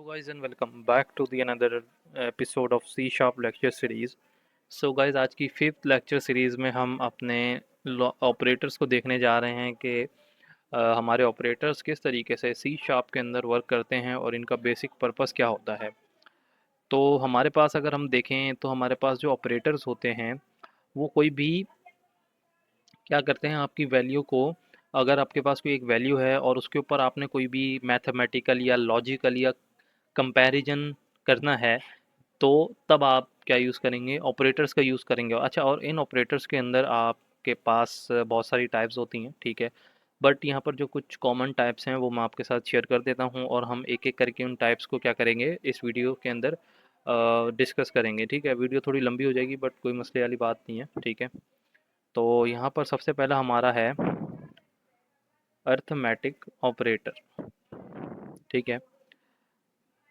guys and welcome back to the another episode of C Sharp lecture series. So guys आज की fifth lecture series में हम अपने operators को देखने जा रहे हैं कि हमारे ऑपरेटर्स किस तरीके से सी शार्प के अंदर वर्क करते हैं और इनका बेसिक पर्पस क्या होता है। तो हमारे पास अगर हम देखें तो हमारे पास जो ऑपरेटर्स होते हैं वो कोई भी क्या करते हैं आपकी वैल्यू को, अगर आपके पास कोई एक वैल्यू है और उसके ऊपर आपने कोई भी मैथमेटिकल या लॉजिकल या कंपैरिजन करना है तो तब आप क्या यूज़ करेंगे, ऑपरेटर्स का यूज़ करेंगे। अच्छा, और इन ऑपरेटर्स के अंदर आपके पास बहुत सारी टाइप्स होती हैं, ठीक है। बट यहाँ पर जो कुछ कॉमन टाइप्स हैं वो मैं आपके साथ शेयर कर देता हूँ और हम एक एक करके उन टाइप्स को क्या करेंगे इस वीडियो के अंदर डिस्कस करेंगे, ठीक है। वीडियो थोड़ी लंबी हो जाएगी बट कोई मसले वाली बात नहीं है, ठीक है। तो यहाँ पर सबसे पहला हमारा है अर्थमेटिक ऑपरेटर, ठीक है।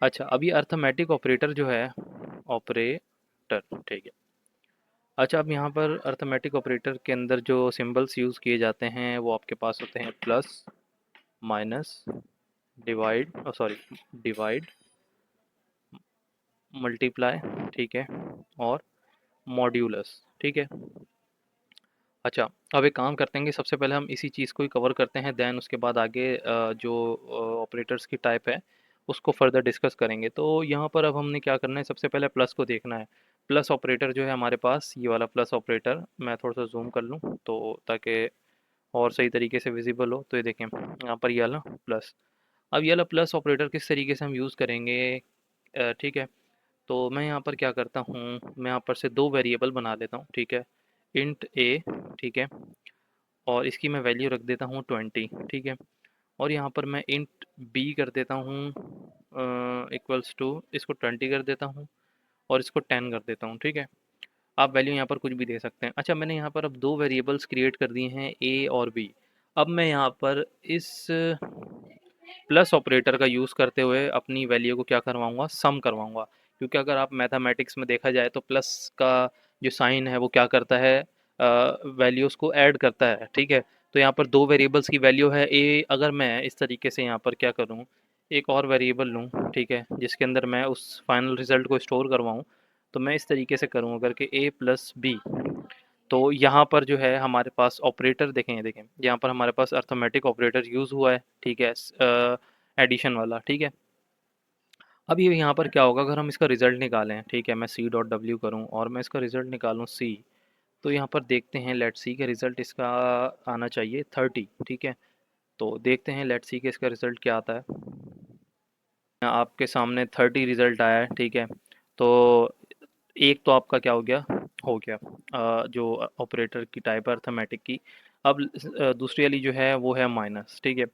अच्छा, अभी अर्थमेटिक ऑपरेटर जो है ऑपरेटर, ठीक है। अच्छा, अब यहाँ पर अर्थमेटिक ऑपरेटर के अंदर जो सिंबल्स यूज़ किए जाते हैं वो आपके पास होते हैं plus, minus, divide, sorry, divide, multiply, ठीक है, और मॉड्यूलस, ठीक है। अच्छा, अब एक काम करते हैं कि सबसे पहले हम इसी चीज़ को ही कवर करते हैं, देन उसके बाद आगे जो ऑपरेटर्स की टाइप है उसको फर्दर डिस्कस करेंगे। तो यहाँ पर अब हमने क्या करना है, सबसे पहले प्लस को देखना है। प्लस ऑपरेटर जो है हमारे पास, ये वाला प्लस ऑपरेटर, मैं थोड़ा सा जूम कर लूँ तो ताकि और सही तरीके से विजिबल हो। तो ये देखें यहाँ पर ये वाला प्लस। अब ये वाला प्लस ऑपरेटर किस तरीके से हम यूज़ करेंगे, ठीक है। तो मैं यहाँ पर क्या करता हूँ, मैं यहाँ पर से दो वेरिएबल बना देता हूँ, ठीक है। इंट ए, ठीक है, और इसकी मैं वैल्यू रख देता हूँ 20, ठीक है। और यहाँ पर मैं इंट बी कर देता हूँ इक्वल्स टू, इसको 20 कर देता हूँ और इसको 10 कर देता हूँ, ठीक है। आप वैल्यू यहाँ पर कुछ भी दे सकते हैं। अच्छा, मैंने यहाँ पर अब दो वेरिएबल्स क्रिएट कर दिए हैं ए और बी। अब मैं यहाँ पर इस प्लस ऑपरेटर का यूज़ करते हुए अपनी वैल्यू को क्या करवाऊँगा, सम करवाऊँगा। क्योंकि अगर आप मैथमेटिक्स में देखा जाए तो प्लस का जो साइन है वो क्या करता है, वैल्यूज़ को ऐड करता है, ठीक है। तो यहाँ पर दो वेरिएबल्स की वैल्यू है ए, अगर मैं इस तरीके से यहाँ पर क्या करूँ, एक और वेरिएबल लूँ, ठीक है, जिसके अंदर मैं उस फाइनल रिजल्ट को स्टोर करवाऊँ। तो मैं इस तरीके से करूँ अगर कि ए प्लस बी, तो यहाँ पर जो है हमारे पास ऑपरेटर देखें, देखें यहाँ पर हमारे पास अर्थमेटिक ऑपरेटर यूज़ हुआ है, ठीक है, एडिशन वाला, ठीक है। अब ये यहाँ पर क्या होगा, अगर हम इसका रिजल्ट निकालें, ठीक है, मैं सी डॉट डब्ल्यू करूँ और मैं इसका रिजल्ट निकालूँ सी, तो यहाँ पर देखते हैं लेट सी का रिजल्ट इसका आना चाहिए 30, ठीक है। तो देखते हैं लेट सी के इसका रिजल्ट क्या आता है। आपके सामने 30 रिजल्ट आया है, ठीक है। तो एक तो आपका क्या हो गया जो ऑपरेटर की टाइप है अर्थमेटिक की। अब दूसरी वाली जो है वो है माइनस, ठीक है।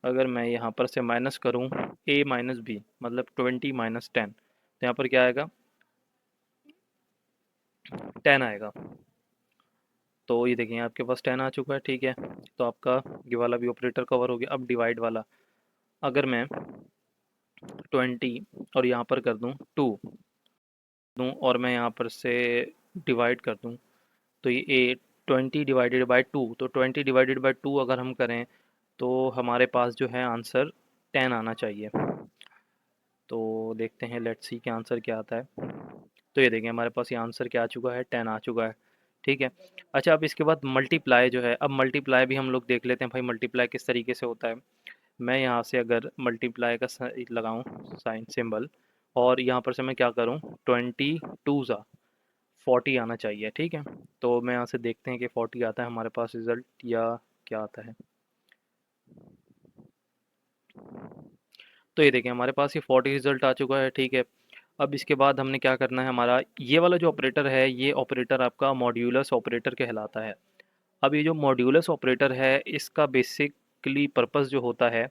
अगर मैं यहाँ पर से माइनस करूँ ए माइनस बी, मतलब 20 माइनस 10, तो यहाँ पर क्या आएगा, 10 आएगा। तो ये देखिए आपके पास 10 आ चुका है, ठीक है। तो आपका ये वाला भी ऑपरेटर कवर हो गया। अब डिवाइड वाला, अगर मैं 20 और यहाँ पर कर दूँ 2 दूँ और मैं यहाँ पर से डिवाइड कर दूँ, तो ये ए 20 डिवाइडेड बाई 2, तो 20 डिवाइडेड बाई 2 अगर हम करें तो हमारे पास जो है आंसर 10 आना चाहिए। तो देखते हैं लेट्स सी के आंसर क्या आता है। तो ये देखें हमारे पास ये आंसर क्या आ चुका है, 10 आ चुका है, ठीक है। अच्छा, अब इसके बाद मल्टीप्लाई जो है, अब मल्टीप्लाई भी हम लोग देख लेते हैं भाई मल्टीप्लाई किस तरीके से होता है। मैं यहाँ से अगर मल्टीप्लाई का लगाऊँ साइन सिंबल और यहाँ पर से मैं क्या करूँ, 22 ज़ा 40 आना चाहिए, ठीक है। तो मैं यहाँ से देखते हैं कि 40 आता है हमारे पास रिजल्ट या क्या आता है। तो ये देखें हमारे पास ये 40 रिजल्ट आ चुका है, ठीक है। अब इसके बाद हमने क्या करना है, हमारा ये वाला जो ऑपरेटर है ये ऑपरेटर आपका मॉड्यूलस ऑपरेटर कहलाता है। अब ये जो मॉड्यूलस ऑपरेटर है इसका बेसिकली पर्पस जो होता है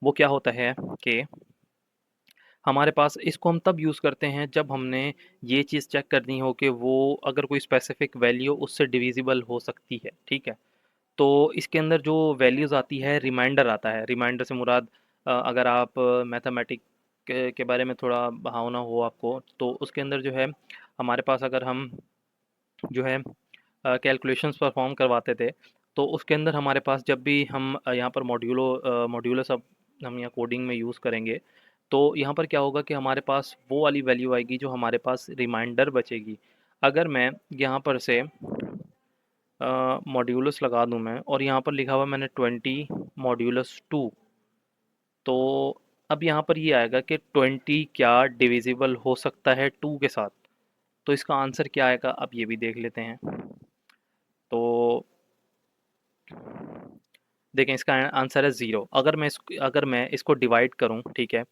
वो क्या होता है कि हमारे पास इसको हम तब यूज़ करते हैं जब हमने ये चीज़ चेक करनी हो कि वो अगर कोई स्पेसिफिक वैल्यू उससे डिविजिबल हो सकती है, ठीक है। तो इसके अंदर जो वैल्यूज़ आती है, रिमाइंडर आता है। रिमाइंडर से मुराद अगर आप मैथमेटिक के बारे में थोड़ा भावना हो आपको, तो उसके अंदर जो है हमारे पास अगर हम जो है कैलकुलेशंस परफॉर्म करवाते थे, तो उसके अंदर हमारे पास जब भी हम यहाँ पर मॉड्यूलस अब हम यहाँ कोडिंग में यूज़ करेंगे, तो यहाँ पर क्या होगा कि हमारे पास वो वाली वैल्यू आएगी जो हमारे पास रिमाइंडर बचेगी। अगर मैं यहाँ पर से मॉड्यूलस लगा दूँ मैं, और यहाँ पर लिखा हुआ मैंने 20 मॉड्यूलस 2, तो अब यहाँ पर ये आएगा कि 20 क्या डिविजिबल हो सकता है 2 के साथ। तो इसका आंसर क्या आएगा, अब ये भी देख लेते हैं। तो देखें, इसका आंसर है ज़ीरो। अगर मैं इसको डिवाइड करूँ, ठीक है,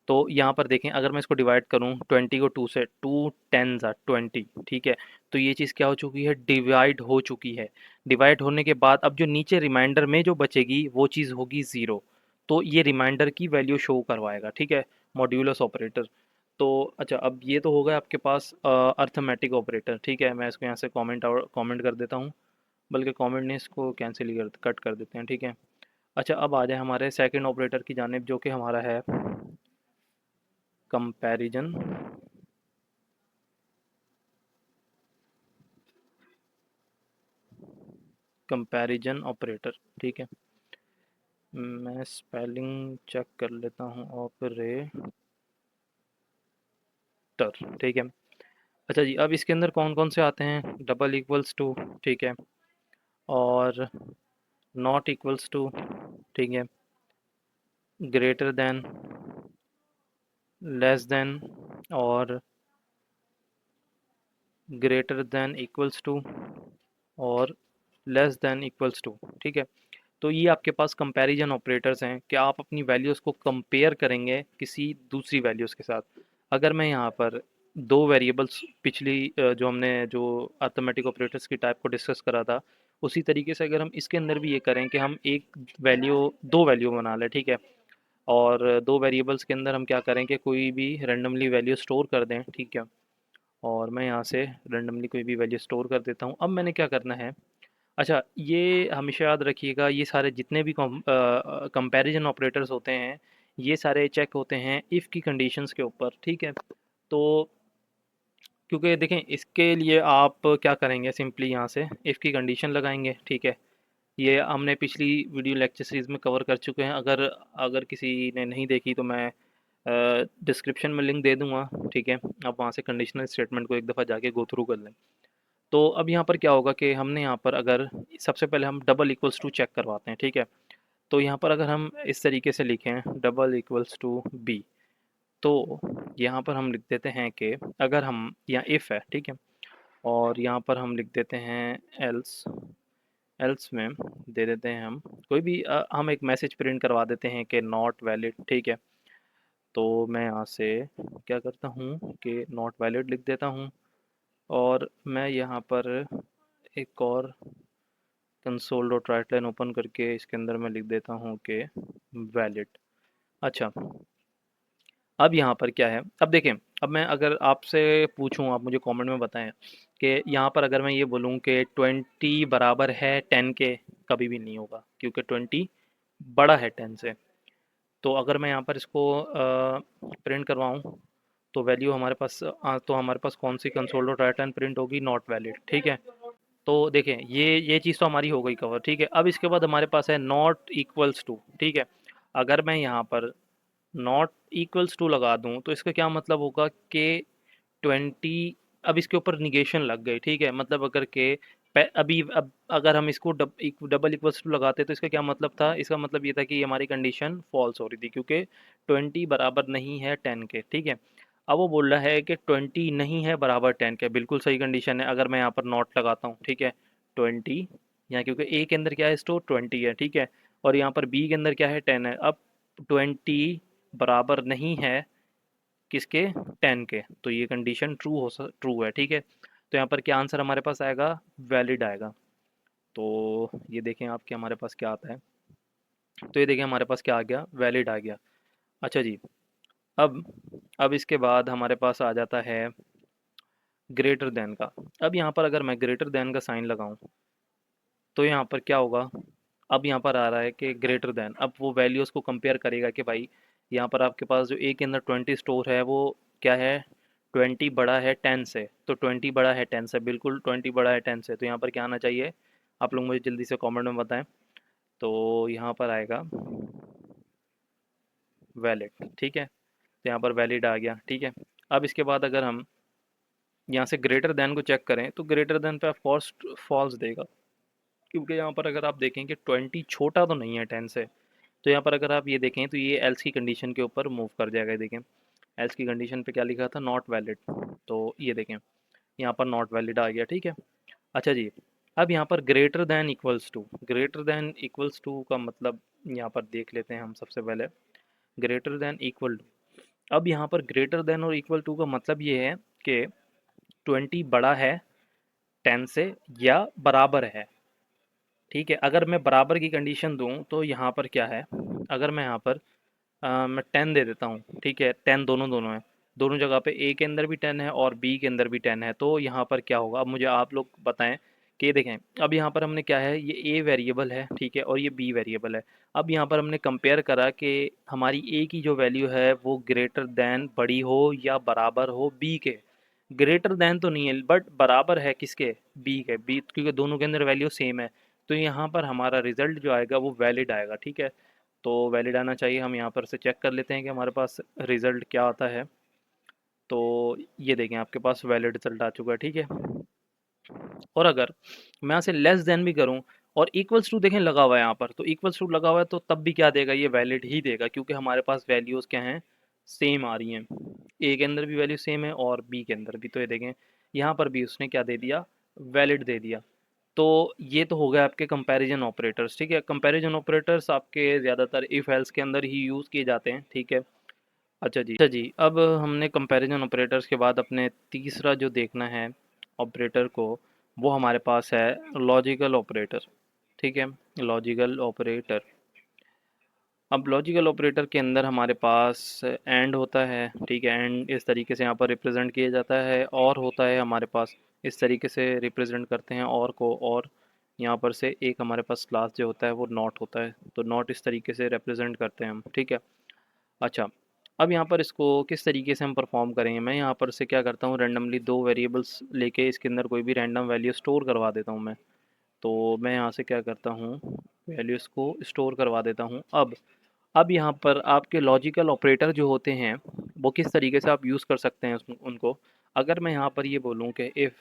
तो यहाँ पर देखें, अगर मैं इसको डिवाइड करूँ 20 को 2 से, 2 10 ज़ा 20, ठीक है, तो ये चीज़ क्या हो चुकी है, डिवाइड हो चुकी है। डिवाइड होने के बाद अब जो नीचे रिमाइंडर में जो बचेगी वो चीज़ होगी ज़ीरो। तो ये रिमाइंडर की वैल्यू शो करवाएगा, ठीक है, मॉड्यूलस ऑपरेटर। तो अच्छा, अब ये तो हो गया आपके पास अर्थमेटिक ऑपरेटर, ठीक है। मैं इसको यहाँ से कॉमेंट कर देता हूँ, बल्कि कमेंट नहीं, इसको कैंसिल ही कट कर देते हैं, ठीक है। अच्छा, अब आ जाए हमारे सेकंड ऑपरेटर की जानिब, जो कि हमारा है कंपैरिजन कंपैरिजन ऑपरेटर, ठीक है। मैं स्पेलिंग चेक कर लेता हूँ, ऑपरेटर, ठीक है। अच्छा जी, अब इसके अंदर कौन कौन से आते हैं, डबल इक्वल्स टू, ठीक है, और नॉट इक्वल्स टू, ठीक है, ग्रेटर देन, लेस देन, और ग्रेटर देन इक्वल्स टू, और लेस देन इक्वल्स टू, ठीक है। तो ये आपके पास कंपैरिजन ऑपरेटर्स हैं कि आप अपनी वैल्यूज़ को कंपेयर करेंगे किसी दूसरी वैल्यूज़ के साथ। अगर मैं यहाँ पर दो वेरिएबल्स, पिछली जो हमने जो अर्थमेटिक ऑपरेटर्स की टाइप को डिस्कस करा था, उसी तरीके से अगर हम इसके अंदर भी ये करें कि हम एक वैल्यू, दो वैल्यू बना लें, ठीक है, और दो वेरिएबल्स के अंदर हम क्या करें कि कोई भी रेंडमली वैल्यू स्टोर कर दें, ठीक है, और मैं यहाँ से रेंडमली कोई भी वैल्यू स्टोर कर देता हूँ। अब मैंने क्या करना है, अच्छा, ये हमेशा याद रखिएगा, ये सारे जितने भी कंपैरिजन ऑपरेटर्स होते हैं, ये सारे चेक होते हैं इफ़ की कंडीशंस के ऊपर, ठीक है। तो क्योंकि देखें, इसके लिए आप क्या करेंगे, सिंपली यहाँ से इफ़ की कंडीशन लगाएंगे, ठीक है। ये हमने पिछली वीडियो लेक्चर सीरीज़ में कवर कर चुके हैं। अगर अगर किसी ने नहीं देखी तो मैं डिस्क्रिप्शन में लिंक दे दूंगा, ठीक है, आप वहाँ से कंडीशनल स्टेटमेंट को एक दफ़ा जाके गो थ्रू कर लें। तो अब यहाँ पर क्या होगा कि हमने यहाँ पर, अगर सबसे पहले हम डबल इक्वल्स टू चेक करवाते हैं, ठीक है। तो यहाँ पर अगर हम इस तरीके से लिखें डबल इक्वल्स टू बी, तो यहाँ पर हम लिख देते हैं कि अगर हम, यहाँ इफ़ है, ठीक है, और यहाँ पर हम लिख देते हैं एल्स। एल्स में दे देते हैं हम कोई भी हम एक मैसेज प्रिंट करवा देते हैं कि नॉट वैलिड, ठीक है। तो मैं यहाँ से क्या करता हूँ कि नॉट वैलिड लिख देता हूँ, और मैं यहाँ पर एक और console dot write line open करके इसके अंदर मैं लिख देता हूँ कि वैलिड। अच्छा, अब यहाँ पर क्या है, अब देखें, अब मैं अगर आपसे पूछूं, आप मुझे कमेंट में बताएं कि यहाँ पर अगर मैं ये बोलूँ कि 20 बराबर है 10 के, कभी भी नहीं होगा, क्योंकि 20 बड़ा है 10 से। तो अगर मैं यहाँ पर इसको प्रिंट करवाऊँ, तो वैल्यू हमारे पास तो हमारे पास कौन सी console dot write line print होगी, नॉट वैलिड, ठीक है। तो देखें, ये चीज़ तो हमारी हो गई कवर, ठीक है। अब इसके बाद हमारे पास है नॉट इक्वल्स टू, ठीक है। अगर मैं यहाँ पर नॉट इक्वल्स टू लगा दूँ, तो इसका क्या मतलब होगा कि 20, अब इसके ऊपर निगेशन लग गई, ठीक है, मतलब अगर के अभी, अब अगर हम इसको डबल इक्वल्स टू लगाते तो इसका क्या मतलब था, इसका मतलब ये था कि हमारी कंडीशन फॉल्स हो रही थी, क्योंकि 20 बराबर नहीं है 10 के, ठीक है। अब वो बोल रहा है कि 20 नहीं है बराबर 10 के, बिल्कुल सही कंडीशन है। अगर मैं यहाँ पर नॉट लगाता हूँ, ठीक है, 20, यहाँ क्योंकि ए के अंदर क्या है, स्टोर 20 है, ठीक है, और यहाँ पर बी के अंदर क्या है, 10 है। अब 20 बराबर नहीं है किसके, 10 के, तो ये कंडीशन ट्रू है, ठीक है। तो यहाँ पर क्या आंसर हमारे पास आएगा, वैलिड आएगा। तो ये देखें आपके हमारे पास क्या आता है, तो ये देखें हमारे पास क्या आ गया, वैलिड आ गया। अच्छा जी, अब अब इसके बाद हमारे पास आ जाता है ग्रेटर देन का। अब यहाँ पर अगर मैं ग्रेटर देन का साइन लगाऊं, तो यहाँ पर क्या होगा, अब यहाँ पर आ रहा है कि ग्रेटर देन, अब वो वैल्यूज़ को कंपेयर करेगा कि भाई यहाँ पर आपके पास जो ए के अंदर 20 स्टोर है वो क्या है, 20 बड़ा है 10 से, तो 20 बड़ा है 10 से, बिल्कुल 20 बड़ा है 10 से, तो यहाँ पर क्या आना चाहिए, आप लोग मुझे जल्दी से कमेंट में बताएं। तो यहाँ पर आएगा वैलिड, ठीक है। तो यहाँ पर वैलिड आ गया, ठीक है। अब इसके बाद अगर हम यहाँ से ग्रेटर देन को चेक करें तो ग्रेटर देन पे ऑफ कोर्स फॉल्स देगा, क्योंकि यहाँ पर अगर आप देखें कि 20 छोटा तो नहीं है 10 से। तो यहाँ पर अगर आप ये देखें तो ये एल्स की कंडीशन के ऊपर मूव कर जाएगा। ये देखें एल्स की कंडीशन पे क्या लिखा था, नॉट वैलिड। तो ये देखें यहाँ पर नॉट वैलिड आ गया, ठीक है। अच्छा जी, अब यहाँ पर ग्रेटर दैन इक्वल्स टू का मतलब यहाँ पर देख लेते हैं हम सबसे पहले। ग्रेटर दैन इक्वल टू, अब यहाँ पर ग्रेटर दैन और इक्वल टू का मतलब ये है कि 20 बड़ा है 10 से या बराबर है, ठीक है। अगर मैं बराबर की कंडीशन दूं तो यहाँ पर क्या है, अगर मैं यहाँ पर मैं 10 दे देता हूँ, ठीक है। 10 दोनों दोनों है, दोनों जगह पे ए के अंदर भी 10 है और बी के अंदर भी 10 है। तो यहाँ पर क्या होगा, अब मुझे आप लोग बताएं कि देखें अब यहाँ पर हमने क्या है, ये ए वेरिएबल है, ठीक है, और ये बी वेरिएबल है। अब यहाँ पर हमने कंपेयर करा कि हमारी ए की जो वैल्यू है वो ग्रेटर दैन बड़ी हो या बराबर हो बी के। ग्रेटर दैन तो नहीं है बट बराबर है किसके, बी के, बी क्योंकि दोनों के अंदर वैल्यू सेम है। तो यहाँ पर हमारा रिजल्ट जो आएगा वो वैलिड आएगा, ठीक है। तो वैलिड आना चाहिए। हम यहाँ पर से चेक कर लेते हैं कि हमारे पास रिज़ल्ट क्या आता है। तो ये देखें आपके पास वैलिड रिज़ल्ट आ चुका है, ठीक है। और अगर मैं यहाँ से लेस देन भी करूँ और इक्वल्स टू देखें लगा हुआ है यहाँ पर, तो इक्वल्स टू लगा हुआ है तो तब भी क्या देगा, ये वैलिड ही देगा, क्योंकि हमारे पास वैल्यूज़ क्या हैं, सेम आ रही हैं। ए के अंदर भी वैल्यू सेम है और बी के अंदर भी। तो ये देखें यहाँ पर भी उसने क्या दे दिया, वैलिड दे दिया। तो ये तो हो गया आपके कंपैरिजन ऑपरेटर्स, ठीक है। कंपैरिजन ऑपरेटर्स आपके ज़्यादातर इफ एल्स के अंदर ही यूज़ किए जाते हैं, ठीक है। अच्छा जी, अब हमने कंपैरिजन ऑपरेटर्स के बाद अपने तीसरा जो देखना है ऑपरेटर को, वो हमारे पास है लॉजिकल ऑपरेटर, ठीक है। लॉजिकल ऑपरेटर, अब लॉजिकल ऑपरेटर के अंदर हमारे पास एंड होता है, ठीक है। एंड इस तरीके से यहाँ पर रिप्रेजेंट किया जाता है, और होता है हमारे पास इस तरीके से रिप्रेजेंट करते हैं और को। और यहाँ पर से एक हमारे पास क्लास जो होता है वो नॉट होता है, तो नॉट इस तरीके से रिप्रेजेंट करते हैं हम, ठीक है। अच्छा, अब यहाँ पर इसको किस तरीके से हम परफॉर्म करेंगे, मैं यहाँ पर से क्या करता हूँ, रैंडमली दो वेरिएबल्स लेके इसके अंदर कोई भी रैंडम वैल्यू स्टोर करवा देता हूँ मैं। तो मैं यहाँ से क्या करता हूँ, वैल्यूज़ को स्टोर करवा देता हूँ। अब यहाँ पर आपके लॉजिकल ऑपरेटर जो होते हैं वो किस तरीके से आप यूज़ कर सकते हैं उनको। अगर मैं यहाँ पर ये बोलूँ कि इफ़,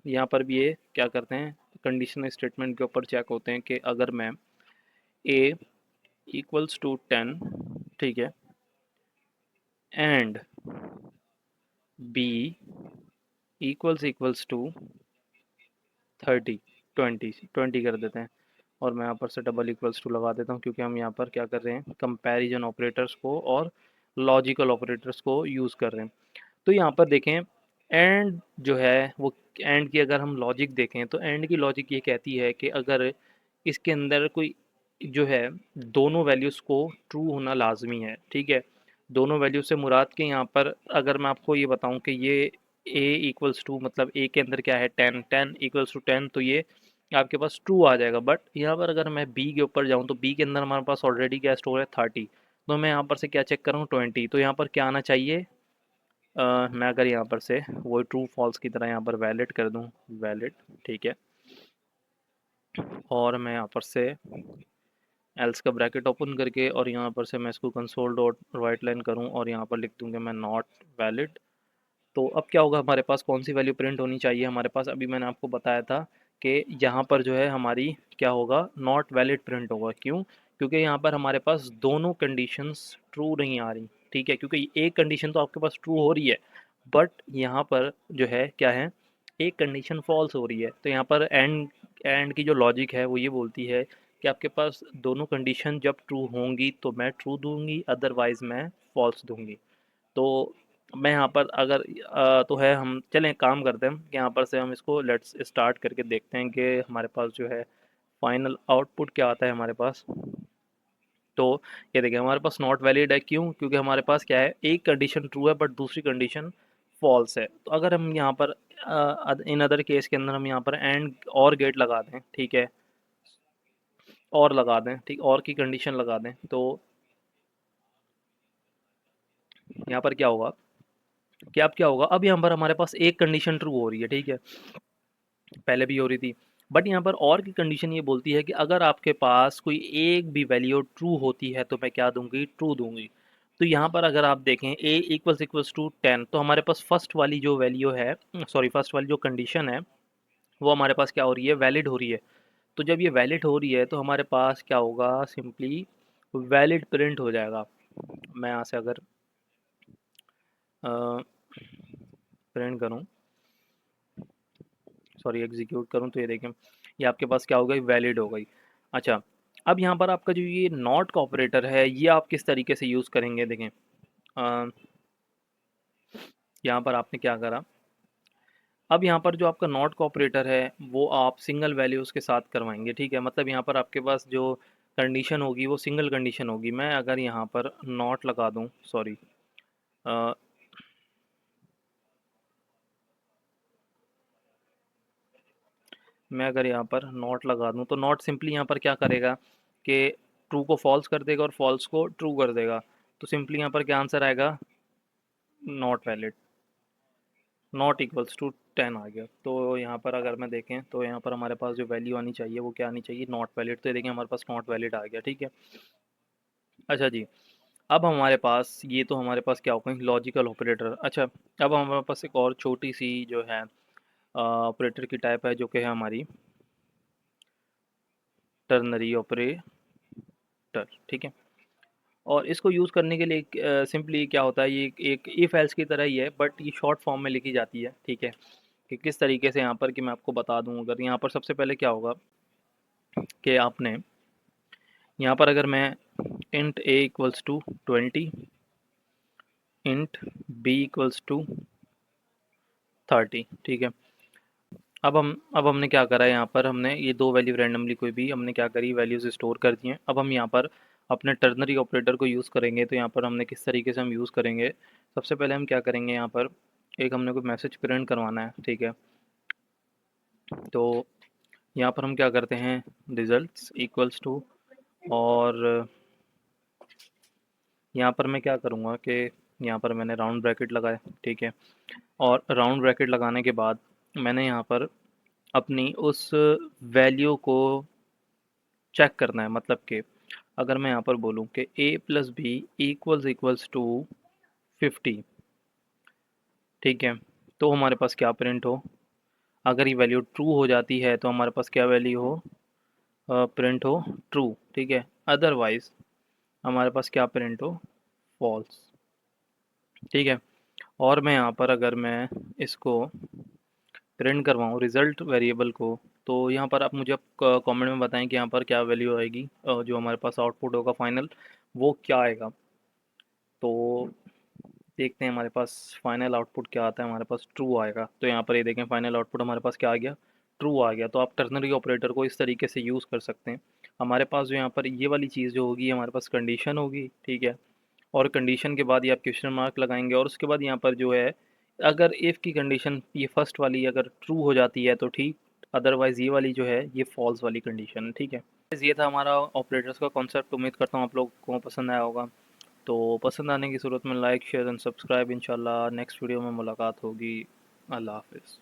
यहाँ पर भी ये क्या करते हैं, कंडीशनल स्टेटमेंट के ऊपर चेक होते हैं कि अगर मैं ए इक्वल्स टू 10, ठीक है, एंड बी इक्वल्स टू 30, 20 कर देते हैं, और मैं यहाँ पर से डबल इक्वल्स टू लगा देता हूँ, क्योंकि हम यहाँ पर क्या कर रहे हैं, कंपैरिजन ऑपरेटर्स को और लॉजिकल ऑपरेटर्स को यूज़ कर रहे हैं। तो यहाँ पर देखें एंड जो है वो, एंड की अगर हम लॉजिक देखें तो एंड की लॉजिक ये कहती है कि अगर इसके अंदर कोई जो है, दोनों वैल्यूज़ को ट्रू होना लाजमी है, ठीक है। दोनों वैल्यू से मुराद के यहाँ पर अगर मैं आपको ये बताऊँ कि ये ए इक्वल्स टू, मतलब ए के अंदर क्या है 10, 10 इक्वल्स टू 10, तो ये आपके पास ट्रू आ जाएगा। बट यहाँ पर अगर मैं बी के ऊपर जाऊँ तो बी के अंदर हमारे पास ऑलरेडी क्या स्टोर है, 30। तो मैं यहाँ पर से क्या चेक कर रहा हूँ, 20। तो यहाँ पर क्या आना चाहिए, मैं अगर यहाँ पर से वो ट्रू फॉल्स की तरह यहाँ पर वैलिड कर दूँ, वैलिड, ठीक है। और मैं यहाँ पर से एल्स का ब्रैकेट ओपन करके और यहाँ पर से मैं इसको कंसोल डॉट राइट लाइन करूँ और यहाँ पर लिख दूँगा मैं नॉट वैलिड। तो अब क्या होगा, हमारे पास कौन सी वैल्यू प्रिंट होनी चाहिए, हमारे पास अभी मैंने आपको बताया था कि यहाँ पर जो है हमारी क्या होगा, नॉट वैलिड प्रिंट होगा। क्यों, क्योंकि यहाँ पर हमारे पास दोनों कंडीशंस ट्रू नहीं आ रही, ठीक है। क्योंकि एक कंडीशन तो आपके पास ट्रू हो रही है, बट यहाँ पर जो है क्या है, एक कंडीशन फॉल्स हो रही है। तो यहाँ पर एंड की जो लॉजिक है वो ये बोलती है कि आपके पास दोनों कंडीशन जब ट्रू होंगी तो मैं ट्रू दूंगी, अदरवाइज़ मैं फॉल्स दूंगी। तो मैं यहाँ पर अगर तो है, हम चलें काम करते हैं कि यहाँ पर से हम इसको लेट्स स्टार्ट करके देखते हैं कि हमारे पास जो है फाइनल आउटपुट क्या आता है हमारे पास। तो ये देखिए हमारे पास नॉट वैलिड है, क्यों, क्योंकि हमारे पास क्या है, एक कंडीशन ट्रू है बट दूसरी कंडीशन फॉल्स है। तो अगर हम यहाँ पर इन अदर केस के अंदर हम यहाँ पर एंड और गेट लगा दें, ठीक है, और लगा दें, ठीक, और की कंडीशन लगा दें, तो यहाँ पर क्या होगा, क्या अब क्या होगा, अब यहाँ पर हमारे पास एक कंडीशन ट्रू हो रही है, ठीक है, पहले भी हो रही थी। बट यहाँ पर और की कंडीशन ये बोलती है कि अगर आपके पास कोई एक भी वैल्यू ट्रू होती है तो मैं क्या दूंगी, ट्रू दूंगी। तो यहाँ पर अगर आप देखें a इक्वल्स टू 10, तो हमारे पास फर्स्ट वाली जो वैल्यू है, सॉरी फर्स्ट वाली जो कंडीशन है वो हमारे पास क्या हो रही है, वैलिड हो रही है। तो जब ये वैलिड हो रही है तो हमारे पास क्या होगा, सिंपली वैलिड प्रिंट हो जाएगा। मैं यहाँ से अगर प्रिंट करूँ, सॉरी एग्जीक्यूट करूँ, तो ये देखें ये आपके पास क्या हो गई, वैलिड हो गई। अच्छा, अब यहाँ पर आपका जो ये नॉट का ऑपरेटर है ये आप किस तरीके से यूज़ करेंगे, देखें यहाँ पर आपने क्या करा, अब यहाँ पर जो आपका नॉट का ऑपरेटर है वो आप सिंगल वैल्यूज़ के साथ करवाएंगे, ठीक है। मतलब यहाँ पर आपके पास जो कंडीशन होगी वो सिंगल कंडीशन होगी। मैं अगर यहाँ पर नॉट लगा दूँ, सॉरी मैं अगर यहाँ पर नॉट लगा दूँ तो नॉट सिंपली यहाँ पर क्या करेगा कि ट्रू को फॉल्स कर देगा और फॉल्स को ट्रू कर देगा। तो सिंपली यहाँ पर क्या आंसर आएगा, not valid, not equals to 10 आ गया। तो यहाँ पर अगर मैं देखें तो यहाँ पर हमारे पास जो वैल्यू आनी चाहिए वो क्या आनी चाहिए, नॉट वैलिड। तो ये देखें हमारे पास नॉट वैलिड आ गया, ठीक है। अच्छा जी, अब हमारे पास ये तो हमारे पास क्या होगा, लॉजिकल ऑपरेटर। अच्छा, अब हमारे पास एक और छोटी सी जो है ऑपरेटर की टाइप है जो कि है हमारी टर्नरी ऑपरेटर, ठीक है। और इसको यूज़ करने के लिए सिंपली क्या होता है, ये एक इफ़ एल्स की तरह ही है, बट ये शॉर्ट फॉर्म में लिखी जाती है, ठीक है। कि किस तरीके से यहाँ पर, कि मैं आपको बता दूँ, अगर यहाँ पर सबसे पहले क्या होगा कि आपने यहाँ पर अगर मैं int a equals to 20, int b equals to 30, ठीक है। अब हमने क्या करा है, यहाँ पर हमने ये दो वैल्यू रैंडमली कोई भी हमने क्या करी, वैल्यूज़ स्टोर कर दी हैं। अब हम यहाँ पर अपने टर्नरी ऑपरेटर को यूज़ करेंगे। तो यहाँ पर हमने किस तरीके से हम यूज़ करेंगे, सबसे पहले हम क्या करेंगे, यहाँ पर एक हमने कोई मैसेज प्रिंट करवाना है, ठीक है। तो यहाँ पर हम क्या करते हैं, रिजल्ट्स इक्वल्स टू, और यहाँ पर मैं क्या करूँगा कि यहाँ पर मैंने राउंड ब्रैकेट लगाया, ठीक है। और राउंड ब्रैकेट लगाने के बाद मैंने यहाँ पर अपनी उस वैल्यू को चेक करना है। मतलब कि अगर मैं यहाँ पर बोलूँ कि a plus B equals to 50, ठीक है, तो हमारे पास क्या प्रिंट हो, अगर ये वैल्यू ट्रू हो जाती है तो हमारे पास क्या वैल्यू हो, प्रिंट हो ट्रू, ठीक है। अदरवाइज हमारे पास क्या प्रिंट हो, फॉल्स, ठीक है। और मैं यहाँ पर अगर मैं इसको प्रिंट करवाऊँ रिज़ल्ट वेरिएबल को, तो यहाँ पर आप मुझे कमेंट में बताएं कि यहाँ पर क्या वैल्यू आएगी, जो हमारे पास आउटपुट होगा फाइनल वो क्या आएगा। तो देखते हैं हमारे पास फाइनल आउटपुट क्या आता है, हमारे पास ट्रू आएगा। तो यहाँ पर ये देखें फाइनल आउटपुट हमारे पास क्या आ गया, ट्रू आ गया। तो आप टर्नरी ऑपरेटर को इस तरीके से यूज़ कर सकते हैं। हमारे पास जो यहाँ पर ये वाली चीज़ जो होगी, हमारे पास कंडीशन होगी, ठीक है। और कंडीशन के बाद ये आप क्वेश्चन मार्क लगाएंगे, और उसके बाद यहाँ पर जो है, अगर इफ़ की कंडीशन ये फर्स्ट वाली अगर ट्रू हो जाती है तो ठीक, अदरवाइज़ ये वाली जो है ये फॉल्स वाली कंडीशन है, ठीक है। ये था हमारा ऑपरेटर्स का कॉन्सेप्ट। उम्मीद करता हूँ आप लोग को पसंद आया होगा। तो पसंद आने की सूरत में लाइक शेयर एंड सब्सक्राइब। इंशाल्लाह नेक्स्ट वीडियो में मुलाकात होगी। अल्लाह हाफ़िज़।